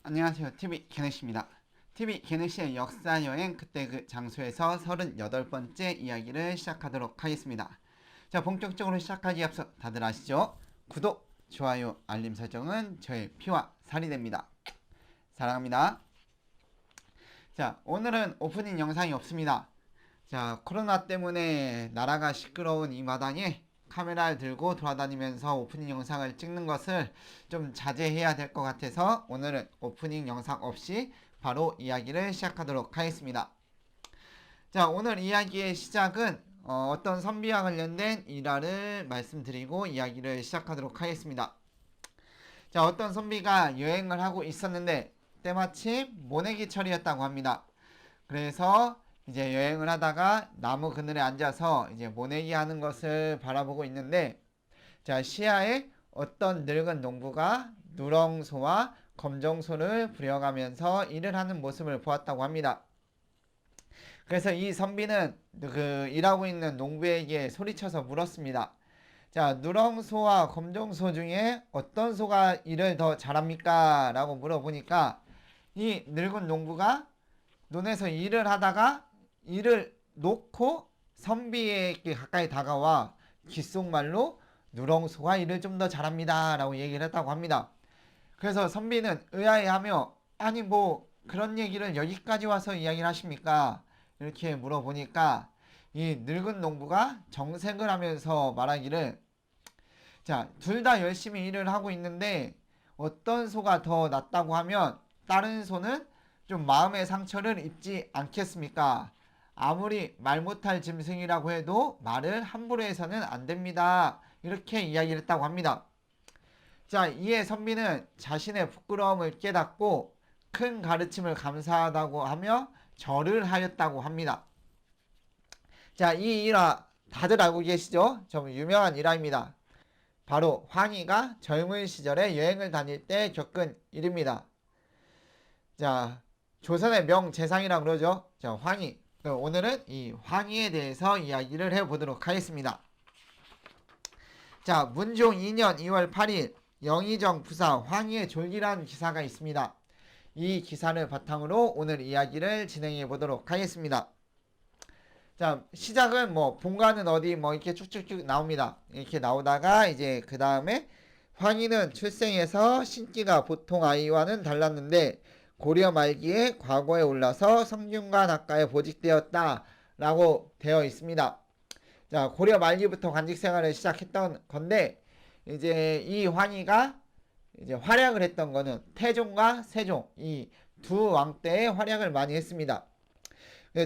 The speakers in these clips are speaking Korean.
안녕하세요. TV 개네시입니다. TV 개네시의 역사여행 그때 그 장소에서 38번째 이야기를 시작하도록 하겠습니다. 자, 본격적으로 시작하기 앞서 다들 아시죠? 구독, 좋아요, 알림 설정은 저의 피와 살이 됩니다. 사랑합니다. 자, 오늘은 오프닝 영상이 없습니다. 자, 코로나 때문에 나라가 시끄러운 이 마당에 카메라를 들고 돌아다니면서 오프닝 영상을 찍는 것을 좀 자제해야 될 것 같아서 오늘은 오프닝 영상 없이 바로 이야기를 시작하도록 하겠습니다. 자, 오늘 이야기의 시작은 어떤 선비와 관련된 일화를 말씀드리고 이야기를 시작하도록 하겠습니다. 자, 어떤 선비가 여행을 하고 있었는데 때마침 모내기철이었다고 합니다. 그래서 이제 여행을 하다가 나무 그늘에 앉아서 이제 모내기 하는 것을 바라보고 있는데, 자, 시야에 어떤 늙은 농부가 누렁소와 검정소를 부려가면서 일을 하는 모습을 보았다고 합니다. 그래서 이 선비는 그 일하고 있는 농부에게 소리쳐서 물었습니다. 자, 누렁소와 검정소 중에 어떤 소가 일을 더 잘합니까? 라고 물어보니까 이 늙은 농부가 논에서 일을 하다가 일을 놓고 선비에게 가까이 다가와 귓속말로 누렁소가 일을 좀 더 잘합니다 라고 얘기를 했다고 합니다. 그래서 선비는 의아해하며 아니 뭐 그런 얘기를 여기까지 와서 이야기를 하십니까? 이렇게 물어보니까 이 늙은 농부가 정색을 하면서 말하기를, 자, 둘 다 열심히 일을 하고 있는데 어떤 소가 더 낫다고 하면 다른 소는 좀 마음의 상처를 입지 않겠습니까? 아무리 말 못할 짐승이라고 해도 말을 함부로 해서는 안 됩니다. 이렇게 이야기를 했다고 합니다. 자, 이에 선비는 자신의 부끄러움을 깨닫고 큰 가르침을 감사하다고 하며 절을 하였다고 합니다. 자, 이 일화 다들 알고 계시죠? 좀 유명한 일화입니다. 바로 황희가 젊은 시절에 여행을 다닐 때 겪은 일입니다. 자, 조선의 명재상이라고 그러죠. 자, 황희. 오늘은 이 황희에 대해서 이야기를 해보도록 하겠습니다. 자, 문종 2년 2월 8일 영의정 부사 황희의 졸기라는 기사가 있습니다. 이 기사를 바탕으로 오늘 이야기를 진행해 보도록 하겠습니다. 자, 시작은 뭐 본가는 어디 뭐 이렇게 쭉쭉쭉 나옵니다. 이렇게 나오다가 이제 그 다음에 황희는 출생해서 신기가 보통 아이와는 달랐는데 고려 말기에 과거에 올라서 성균관 학가에 보직되었다 라고 되어 있습니다. 자, 고려 말기부터 관직 생활을 시작했던 건데 이제 이 황희가 이제 활약을 했던 거는 태종과 세종 이 두 왕 때에 활약을 많이 했습니다.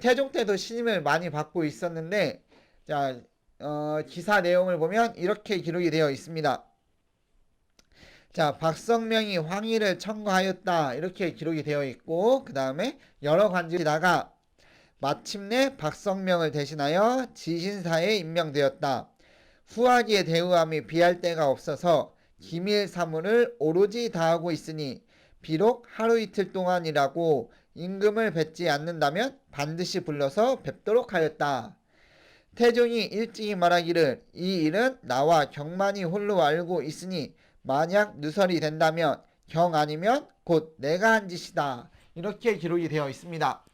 태종 때도 신임을 많이 받고 있었는데, 자, 기사 내용을 보면 이렇게 기록이 되어 있습니다. 자, 박성명이 황희를 청거하였다 이렇게 기록이 되어 있고, 그 다음에 여러 관직이다가 마침내 박성명을 대신하여 지신사에 임명되었다. 후하기에 대우함이 비할 데가 없어서 기밀 사무를 오로지 다하고 있으니 비록 하루 이틀 동안이라고 임금을 뵙지 않는다면 반드시 불러서 뵙도록 하였다. 태종이 일찍이 말하기를 이 일은 나와 경만이 홀로 알고 있으니 만약 누설이 된다면 경 아니면 곧 내가 한 짓이다. 이렇게 기록이 되어 있습니다.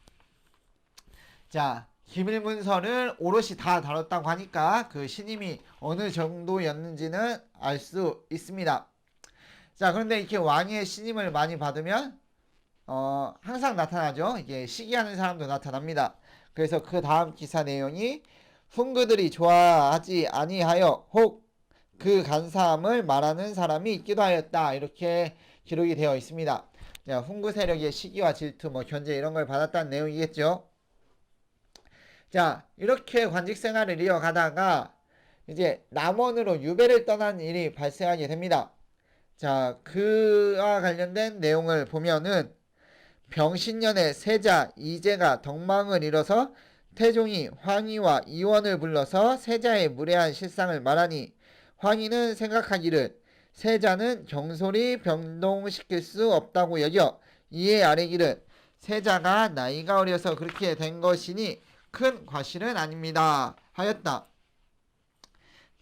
자, 기밀문서를 오롯이 다 다뤘다고 하니까 그 신임이 어느 정도였는지는 알 수 있습니다. 자, 그런데 이렇게 왕의 신임을 많이 받으면 항상 나타나죠. 이게 시기하는 사람도 나타납니다. 그래서 그 다음 기사 내용이 훈그들이 좋아하지 아니하여 혹 그 간사함을 말하는 사람이 있기도 하였다. 이렇게 기록이 되어 있습니다. 자, 훈그 세력의 시기와 질투, 뭐 견제 이런 걸 받았다는 내용이겠죠. 자, 이렇게 관직 생활을 이어가다가 이제 남원으로 유배를 떠난 일이 발생하게 됩니다. 자, 그와 관련된 내용을 보면은 병신년에 세자 이재가 덕망을 이뤄서 태종이 황희와 이원을 불러서 세자의 무례한 실상을 말하니 황희는 생각하기를 세자는 경솔히 변동시킬 수 없다고 여겨 이에 아뢰기를 세자가 나이가 어려서 그렇게 된 것이니 큰 과실은 아닙니다 하였다.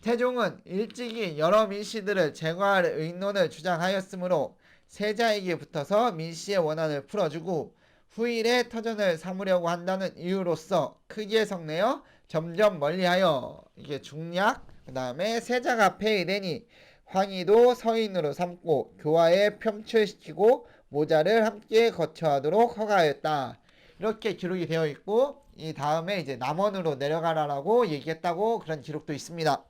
태종은 일찍이 여러 민씨들을 제거할 의논을 주장하였으므로 세자에게 붙어서 민씨의 원한을 풀어주고 후일에 터전을 삼으려고 한다는 이유로서 크게 성내어 점점 멀리하여 이게 중략 그 다음에 세자가 폐위되니 황희도 서인으로 삼고 교화에 편출시키고 모자를 함께 거처하도록 허가하였다. 이렇게 기록이 되어 있고 이 다음에 이제 남원으로 내려가라라고 얘기했다고 그런 기록도 있습니다.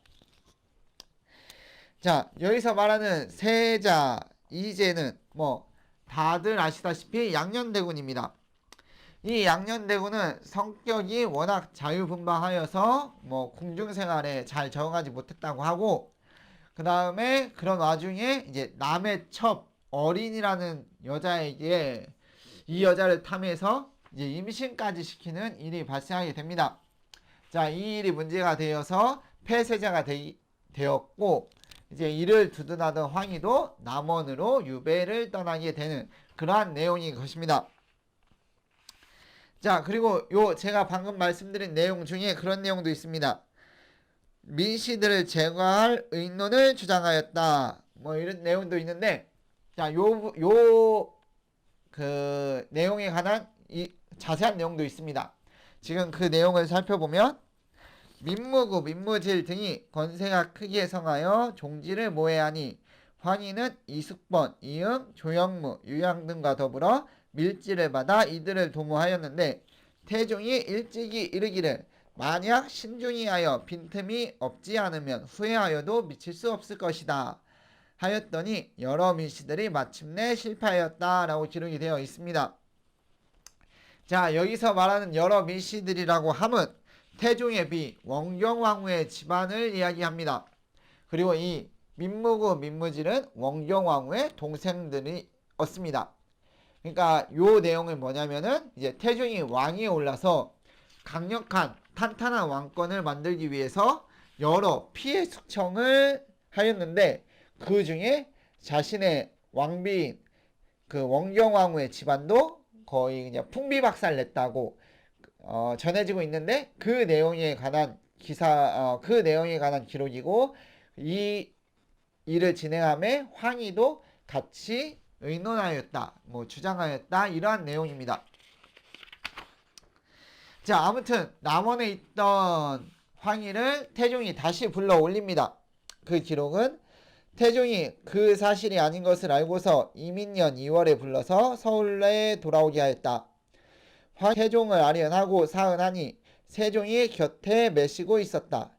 자, 여기서 말하는 세자, 이제는 뭐 다들 아시다시피 양녕대군입니다. 이 양녕대군은 성격이 워낙 자유분방하여서 뭐 궁중생활에 잘 적응하지 못했다고 하고 그 다음에 그런 와중에 이제 남의 첩 어린이라는 여자에게 이 여자를 탐해서 이제 임신까지 시키는 일이 발생하게 됩니다. 자, 이 일이 문제가 되어서 폐세자가 되었고 이제 이를 두둔하던 황희도 남원으로 유배를 떠나게 되는 그러한 내용인 것입니다. 자, 그리고 요 제가 방금 말씀드린 내용 중에 그런 내용도 있습니다. 민씨들을 제거할 의논을 주장하였다. 뭐 이런 내용도 있는데, 자, 그 내용에 관한 이 자세한 내용도 있습니다. 지금 그 내용을 살펴보면 민무구, 민무질 등이 권세가 크게 성하여 종지를 모해하니 황희는 이숙번, 이응, 조영무, 유양 등과 더불어 밀지를 받아 이들을 도모하였는데 태종이 일찍이 이르기를 만약 신중히 하여 빈틈이 없지 않으면 후회하여도 미칠 수 없을 것이다 하였더니 여러 밀씨들이 마침내 실패하였다라고 기록이 되어 있습니다. 자, 여기서 말하는 여러 밀씨들이라고 함은 태종의 비 원경왕후의 집안을 이야기합니다. 그리고 이 민무구, 민무질은 원경왕후의 동생들이었습니다. 그러니까 요 내용은 뭐냐면은 이제 태종이 왕위에 올라서 강력한 탄탄한 왕권을 만들기 위해서 여러 피해 숙청을 하였는데 그 중에 자신의 왕비인 그 원경왕후의 집안도 거의 그냥 풍비박살 냈다고 전해지고 있는데 그 내용에 관한 그 내용에 관한 기록이고 이 일을 진행함에 황희도 같이 의논하였다, 뭐 주장하였다 이러한 내용입니다. 자, 아무튼 남원에 있던 황희를 태종이 다시 불러 올립니다. 그 기록은 태종이 그 사실이 아닌 것을 알고서 이민년 2월에 불러서 서울에 돌아오게 하였다. 태종을 아련하고 사은하니 세종이 곁에 매시고 있었다.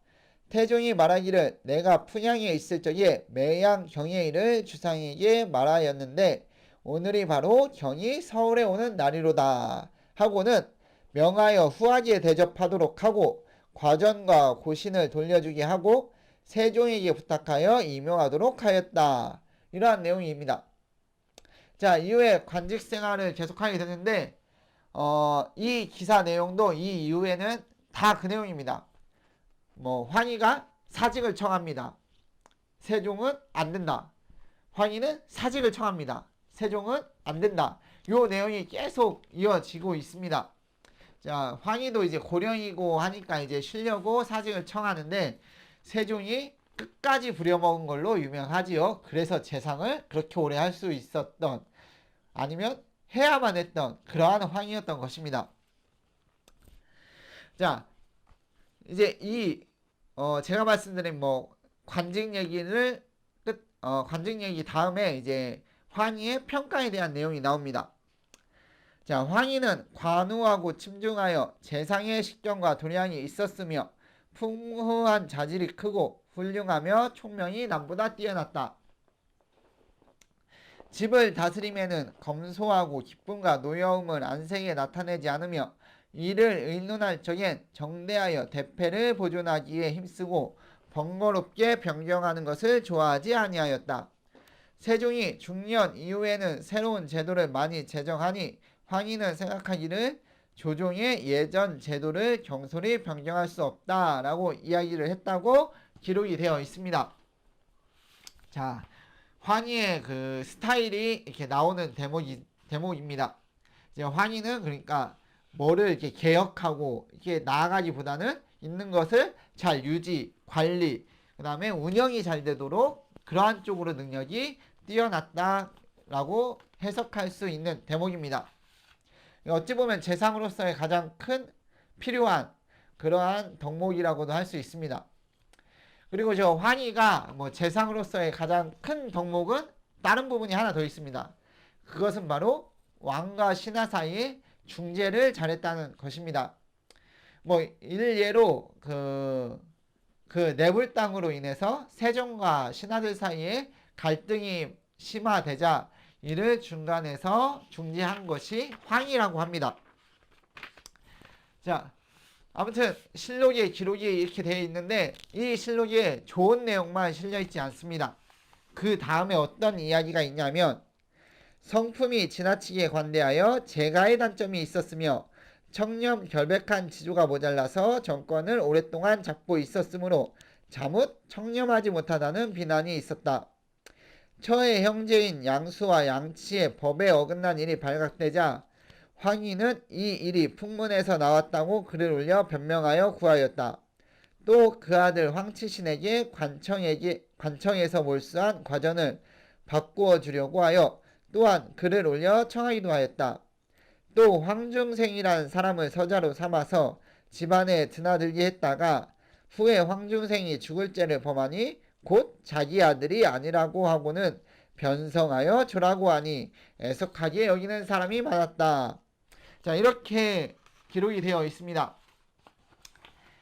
태종이 말하기를 내가 푼양에 있을 적에 매양 경혜일을 주상에게 말하였는데 오늘이 바로 경이 서울에 오는 날이로다 하고는 명하여 후하게 대접하도록 하고 과전과 고신을 돌려주게 하고 세종에게 부탁하여 임용하도록 하였다. 이러한 내용입니다. 자, 이후에 관직 생활을 계속하게 되는데 이 기사 내용도 이 이후에는 다 그 내용입니다. 뭐 황희가 사직을 청합니다. 세종은 안 된다. 황희는 사직을 청합니다. 세종은 안 된다. 요 내용이 계속 이어지고 있습니다. 자, 황희도 이제 고령이고 하니까 이제 쉬려고 사직을 청하는데 세종이 끝까지 부려먹은 걸로 유명하지요. 그래서 재상을 그렇게 오래 할 수 있었던 아니면 해야만 했던 그러한 황희였던 것입니다. 자, 이제 제가 말씀드린 뭐 관직 얘기를 관직 얘기 다음에 이제 황희의 평가에 대한 내용이 나옵니다. 자, 황희는 관우하고 침중하여 재상의 식견과 도량이 있었으며 풍후한 자질이 크고 훌륭하며 총명이 남보다 뛰어났다. 집을 다스림에는 검소하고 기쁨과 노여움을 안색에 나타내지 않으며 이를 의논할 적엔 정대하여 대패를 보존하기에 힘쓰고 번거롭게 변경하는 것을 좋아하지 아니하였다. 세종이 중년 이후에는 새로운 제도를 많이 제정하니 황희는 생각하기를 조종의 예전 제도를 경솔히 변경할 수 없다라고 이야기를 했다고 기록이 되어 있습니다. 자, 황희의 그 스타일이 이렇게 나오는 대목입니다. 이제 황희는 그러니까 뭐를 이렇게 개혁하고 이렇게 나아가기보다는 있는 것을 잘 유지, 관리, 그 다음에 운영이 잘 되도록 그러한 쪽으로 능력이 뛰어났다. 라고 해석할 수 있는 대목입니다. 어찌 보면 재상으로서의 가장 큰 필요한 그러한 덕목이라고도 할 수 있습니다. 그리고 저 황희가 뭐 재상으로서의 가장 큰 덕목은 다른 부분이 하나 더 있습니다. 그것은 바로 왕과 신하 사이의 중재를 잘했다는 것입니다. 뭐 일례로 그 내불당으로 인해서 세종과 신하들 사이에 갈등이 심화되자 이를 중간에서 중재한 것이 황희라고 합니다. 자, 아무튼 실록의 기록이 이렇게 되어 있는데 이 실록에 좋은 내용만 실려 있지 않습니다. 그 다음에 어떤 이야기가 있냐면 성품이 지나치게 관대하여 재가의 단점이 있었으며 청렴 결백한 지조가 모자라서 정권을 오랫동안 잡고 있었으므로 자뭇 청렴하지 못하다는 비난이 있었다. 처의 형제인 양수와 양치의 법에 어긋난 일이 발각되자 황희는 이 일이 풍문에서 나왔다고 글을 올려 변명하여 구하였다. 또 그 아들 황치신에게 관청에서 몰수한 과전을 바꾸어 주려고 하여 또한 글을 올려 청하기도 하였다. 또 황중생이라는 사람을 서자로 삼아서 집안에 드나들게 했다가 후에 황중생이 죽을 죄를 범하니 곧 자기 아들이 아니라고 하고는 변성하여 주라고 하니 애석하게 여기는 사람이 많았다. 자, 이렇게 기록이 되어 있습니다.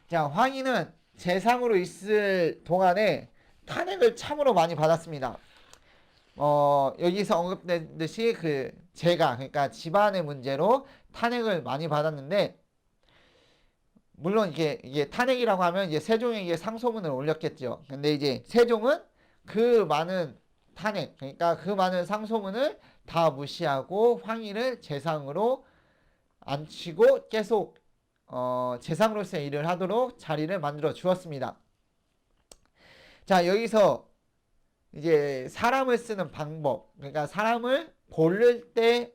자, 황희는 재상으로 있을 동안에 탄핵을 참으로 많이 받았습니다. 여기서 언급된 듯이 그러니까 집안의 문제로 탄핵을 많이 받았는데, 물론 이게 탄핵이라고 하면 이제 세종에게 상소문을 올렸겠죠. 근데 이제 세종은 그 많은 탄핵, 그러니까 그 많은 상소문을 다 무시하고 황희를 재상으로 앉히고 계속 재상으로서의 일을 하도록 자리를 만들어 주었습니다. 자, 여기서 이제 사람을 쓰는 방법, 그러니까 사람을 고를 때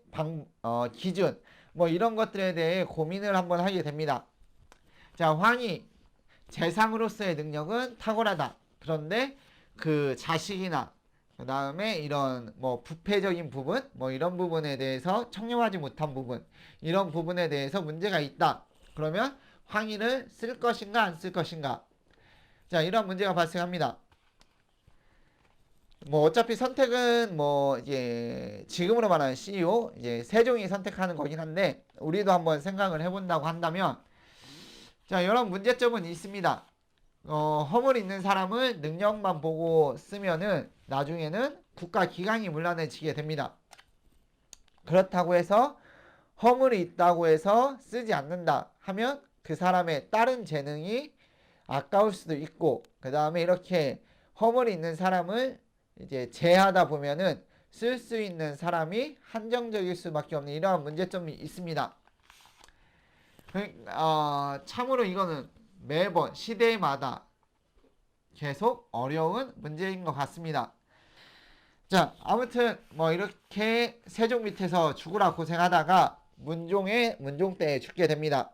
기준, 뭐 이런 것들에 대해 고민을 한번 하게 됩니다. 자, 황희 재상으로서의 능력은 탁월하다. 그런데 그 자식이나 그 다음에 이런 뭐 부패적인 부분, 뭐 이런 부분에 대해서 청렴하지 못한 부분, 이런 부분에 대해서 문제가 있다. 그러면 황희를 쓸 것인가 안 쓸 것인가? 자, 이런 문제가 발생합니다. 뭐 어차피 선택은 뭐 이제 지금으로 말하는 CEO 이제 세종이 선택하는 거긴 한데 우리도 한번 생각을 해본다고 한다면, 자, 이런 문제점은 있습니다. 허물 있는 사람을 능력만 보고 쓰면은 나중에는 국가 기강이 문란해지게 됩니다. 그렇다고 해서 허물이 있다고 해서 쓰지 않는다 하면 그 사람의 다른 재능이 아까울 수도 있고, 그 다음에 이렇게 허물이 있는 사람을 이제 제하다 보면은 쓸 수 있는 사람이 한정적일 수밖에 없는 이러한 문제점이 있습니다. 참으로 이거는 매번 시대마다 계속 어려운 문제인 것 같습니다. 자, 아무튼 뭐 이렇게 세종 밑에서 죽으라 고생하다가 문종 때에 죽게 됩니다.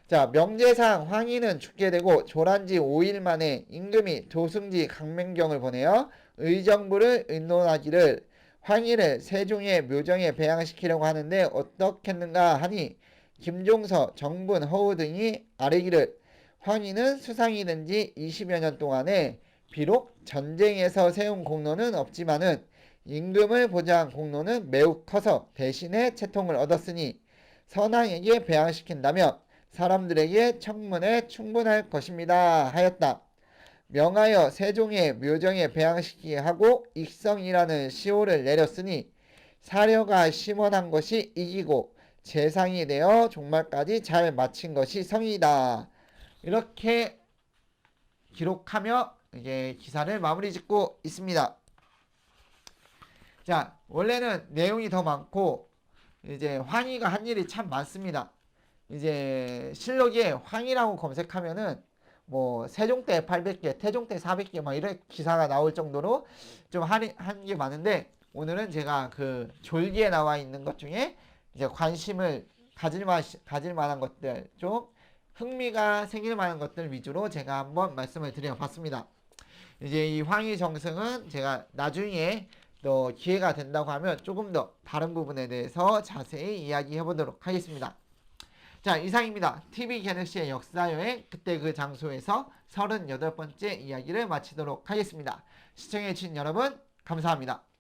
자, 명제상 황희는 죽게 되고 조란지 5일 만에 임금이 도승지 강맹경을 보내어 의정부를 의논하기를 황희를 세종의 묘정에 배양시키려고 하는데 어떻겠는가 하니 김종서, 정분, 허우 등이 아뢰기를 황희는 수상이 된 지 20여 년 동안에 비록 전쟁에서 세운 공로는 없지만은 임금을 보장한 공로는 매우 커서 대신에 채통을 얻었으니 선왕에게 배양시킨다면 사람들에게 청문에 충분할 것입니다 하였다. 명하여 세종의 묘정에 배양시키게 하고 익성이라는 시호를 내렸으니 사려가 심원한 것이 이기고 재상이 되어 종말까지 잘 마친 것이 성이다. 이렇게 기록하며 이제 기사를 마무리 짓고 있습니다. 자, 원래는 내용이 더 많고 이제 황희가 한 일이 참 많습니다. 이제 실록에 황희라고 검색하면은 뭐 세종 때 800개, 태종 때 400개 막 이런 기사가 나올 정도로 좀 한 게 많은데, 오늘은 제가 그 졸기에 나와 있는 것 중에 이제 관심을 가질 만한 것들, 좀 흥미가 생길 만한 것들 위주로 제가 한번 말씀을 드려봤습니다. 이제 이 황희 정승은 제가 나중에 또 기회가 된다고 하면 조금 더 다른 부분에 대해서 자세히 이야기해 보도록 하겠습니다. 자, 이상입니다. TV 게네시의 역사여행 그때 그 장소에서 38번째 이야기를 마치도록 하겠습니다. 시청해 주신 여러분 감사합니다.